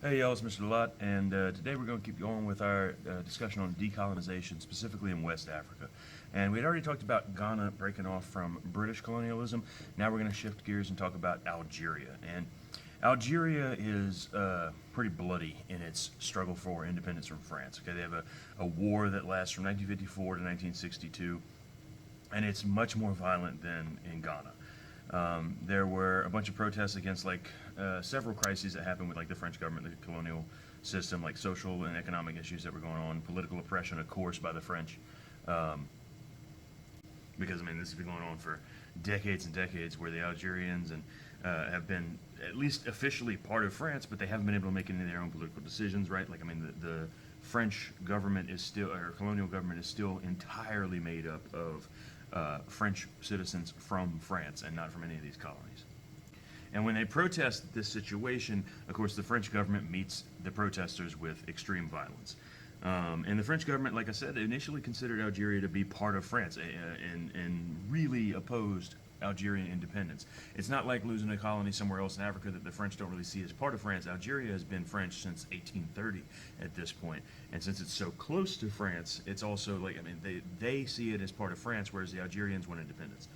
Hey y'all, it's Mr. Lot, and today we're going to keep going with our discussion on decolonization, specifically in West Africa. And we had already talked about Ghana breaking off from British colonialism. Now we're going to shift gears and talk about Algeria. And Algeria is pretty bloody in its struggle for independence from France. Okay, they have a war that lasts from 1954 to 1962, and it's much more violent than in Ghana. There were a bunch of protests against several crises that happened with the French government, the colonial system, like social and economic issues that were going on, political oppression, of course, by the French, because this has been going on for decades and decades, where the Algerians have been at least officially part of France, but they haven't been able to make any of their own political decisions, right? The French government is still, or colonial government is still entirely made up of French citizens from France and not from any of these colonies. And when they protest this situation, of course, the French government meets the protesters with extreme violence. And the French government, like I said, initially considered Algeria to be part of France and really opposed Algerian independence. It's not like losing a colony somewhere else in Africa that the French don't really see as part of France. Algeria has been French since 1830 at this point. And since it's so close to France, it's also they see it as part of France, whereas the Algerians want independence.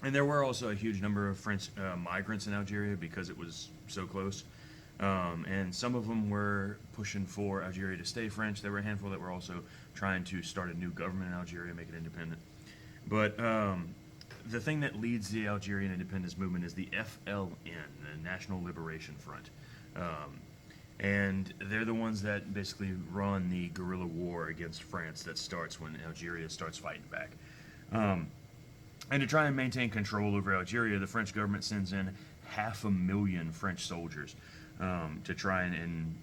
And there were also a huge number of French migrants in Algeria because it was so close. And some of them were pushing for Algeria to stay French. There were a handful that were also trying to start a new government in Algeria, make it independent. But the thing that leads the Algerian independence movement is the FLN, the National Liberation Front. And they're the ones that basically run the guerrilla war against France that starts when Algeria starts fighting back. And to try and maintain control over Algeria, the French government sends in 500,000 French soldiers to try and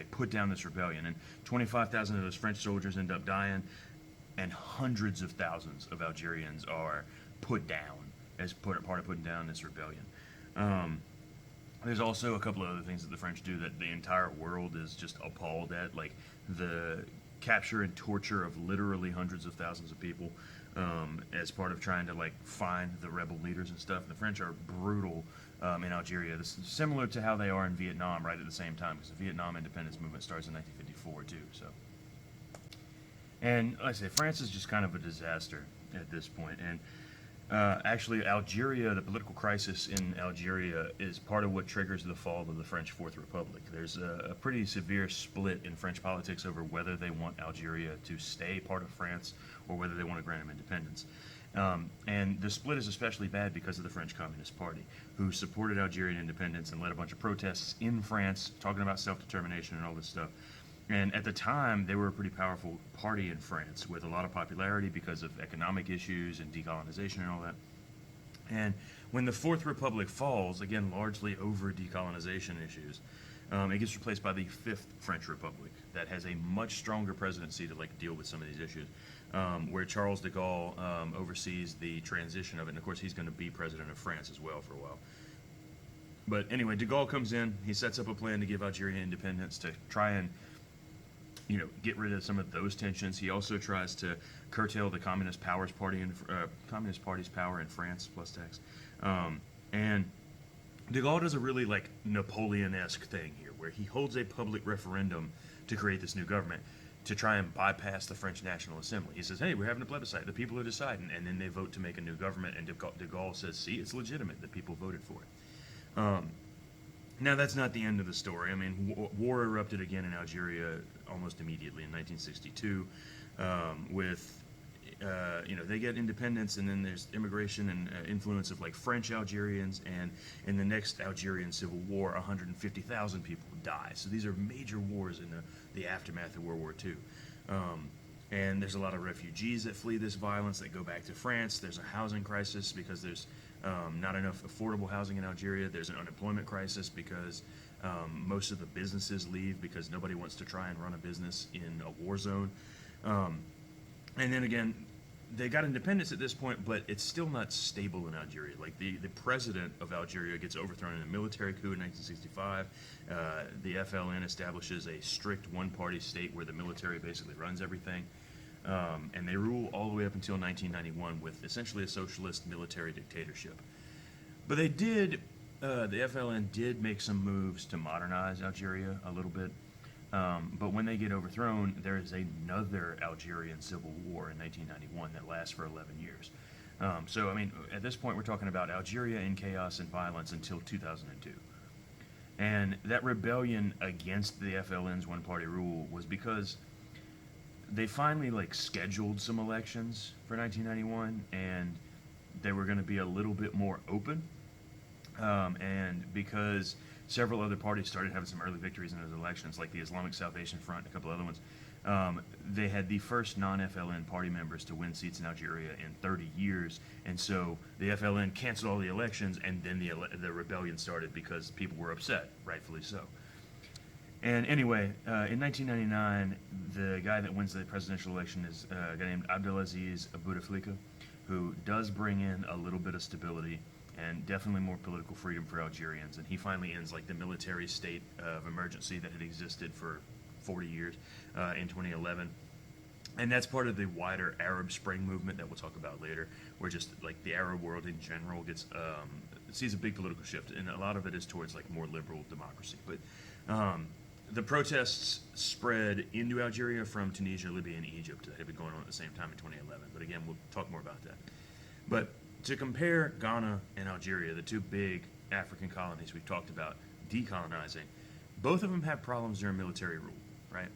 put down this rebellion. And 25,000 of those French soldiers end up dying, and hundreds of thousands of Algerians are put down as part of putting down this rebellion. There's also a couple of other things that the French do that the entire world is just appalled at, like the capture and torture of literally hundreds of thousands of people as part of trying to find the rebel leaders and stuff. The French are brutal in Algeria. This is similar to how they are in Vietnam right at the same time, because the Vietnam independence movement starts in 1954 too. So, and like I say, France is just kind of a disaster at this point. And actually, Algeria, the political crisis in Algeria, is part of what triggers the fall of the French Fourth Republic. There's a pretty severe split in French politics over whether they want Algeria to stay part of France or whether they want to grant them independence. And the split is especially bad because of the French Communist Party, who supported Algerian independence and led a bunch of protests in France, talking about self-determination and all this stuff. And at the time, they were a pretty powerful party in France with a lot of popularity because of economic issues and decolonization and all that. And when the Fourth Republic falls, again, largely over decolonization issues, it gets replaced by the Fifth French Republic that has a much stronger presidency to deal with some of these issues, where Charles de Gaulle oversees the transition of it. And of course, he's going to be president of France as well for a while. But anyway, de Gaulle comes in, he sets up a plan to give Algeria independence to try and get rid of some of those tensions. He also tries to curtail the Communist Party's power in France, plus tax. And de Gaulle does a really Napoleon-esque thing here, where he holds a public referendum to create this new government to try and bypass the French National Assembly. He says, hey, we're having a plebiscite. The people are deciding. And then they vote to make a new government. And de Gaulle says, see, it's legitimate. The people voted for it. Now, that's not the end of the story. War erupted again in Algeria almost immediately in 1962 they get independence, and then there's immigration and influence of French Algerians, and in the next Algerian civil war, 150,000 people die. So these are major wars in the aftermath of World War II. And there's a lot of refugees that flee this violence that go back to France. There's a housing crisis because there's not enough affordable housing in Algeria. There's an unemployment crisis because most of the businesses leave because nobody wants to try and run a business in a war zone. And then again, they got independence at this point, but it's still not stable in Algeria. The president of Algeria gets overthrown in a military coup in 1965. The FLN establishes a strict one-party state where the military basically runs everything. And they rule all the way up until 1991 with essentially a socialist military dictatorship. But they did The FLN did make some moves to modernize Algeria a little bit, but when they get overthrown, there is another Algerian civil war in 1991 that lasts for 11 years. So, I mean, at this point, we're talking about Algeria in chaos and violence until 2002. And that rebellion against the FLN's one-party rule was because they finally, like, scheduled some elections for 1991, and they were going to be a little bit more open. And because several other parties started having some early victories in those elections, like the Islamic Salvation Front and a couple other ones, they had the first non-FLN party members to win seats in Algeria in 30 years. And so the FLN canceled all the elections, and then the rebellion started because people were upset, rightfully so. And anyway, in 1999, the guy that wins the presidential election is a guy named Abdelaziz Bouteflika, who does bring in a little bit of stability and definitely more political freedom for Algerians. And he finally ends like the military state of emergency that had existed for 40 years in 2011. And that's part of the wider Arab Spring movement that we'll talk about later, where just like the Arab world in general gets sees a big political shift, and a lot of it is towards like more liberal democracy. But the protests spread into Algeria from Tunisia, Libya, and Egypt that had been going on at the same time in 2011. But again, we'll talk more about that. But to compare Ghana and Algeria, the two big African colonies we've talked about decolonizing, both of them have problems during military rule, right?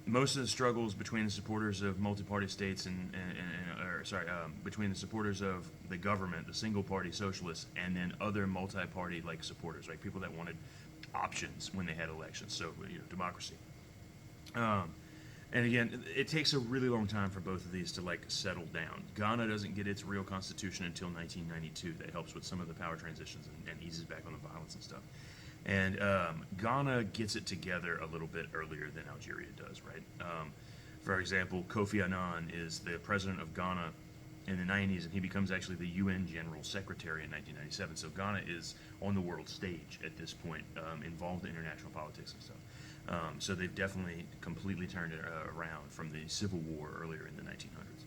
Most of the struggles between the supporters of multi-party states between the supporters of the government, the single-party socialists, and then other multi-party like supporters, right? People that wanted options when they had elections, so democracy. And again, it takes a really long time for both of these to like settle down. Ghana doesn't get its real constitution until 1992. That helps with some of the power transitions and eases back on the violence and stuff. And Ghana gets it together a little bit earlier than Algeria does, right? For example, Kofi Annan is the president of Ghana in the 90s, and he becomes actually the UN General Secretary in 1997. So Ghana is on the world stage at this point, involved in international politics and stuff. So they've definitely completely turned it around from the civil war earlier in the 1900s.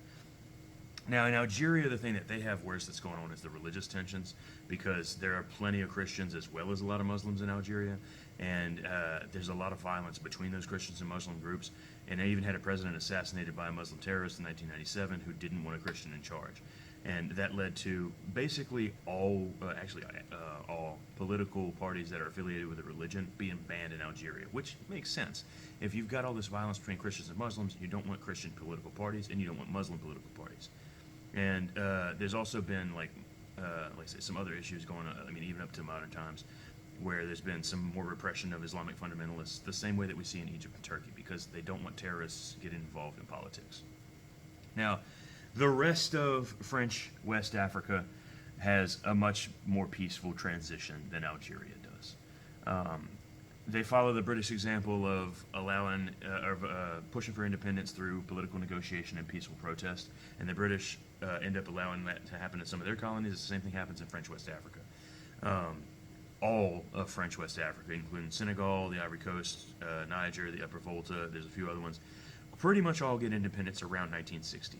Now, in Algeria, the thing that they have worse that's going on is the religious tensions, because there are plenty of Christians as well as a lot of Muslims in Algeria, and there's a lot of violence between those Christians and Muslim groups, and they even had a president assassinated by a Muslim terrorist in 1997 who didn't want a Christian in charge. And that led to basically all political parties that are affiliated with a religion being banned in Algeria, which makes sense. If you've got all this violence between Christians and Muslims, you don't want Christian political parties, and you don't want Muslim political parties. And there's also been like I say, some other issues going on. I mean, even up to modern times, where there's been some more repression of Islamic fundamentalists, the same way that we see in Egypt and Turkey, because they don't want terrorists getting involved in politics. Now, the rest of French West Africa has a much more peaceful transition than Algeria does. They follow the British example of pushing for independence through political negotiation and peaceful protest, and the British end up allowing that to happen in some of their colonies. The same thing happens in French West Africa. All of French West Africa, including Senegal, the Ivory Coast, Niger, the Upper Volta, there's a few other ones, pretty much all get independence around 1960.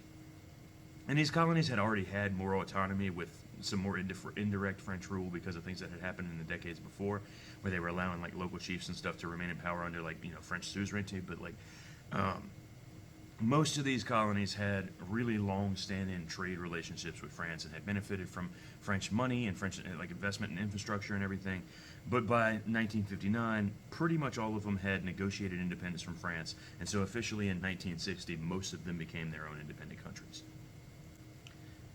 And these colonies had already had more autonomy with some more indirect French rule because of things that had happened in the decades before, where they were allowing like local chiefs and stuff to remain in power under like French suzerainty. But like most of these colonies had really long-standing trade relationships with France and had benefited from French money and French like investment in infrastructure and everything. But by 1959, pretty much all of them had negotiated independence from France, and so officially in 1960, most of them became their own independent countries.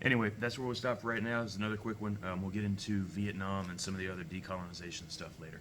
Anyway, that's where we'll stop right now. This is another quick one. We'll get into Vietnam and some of the other decolonization stuff later.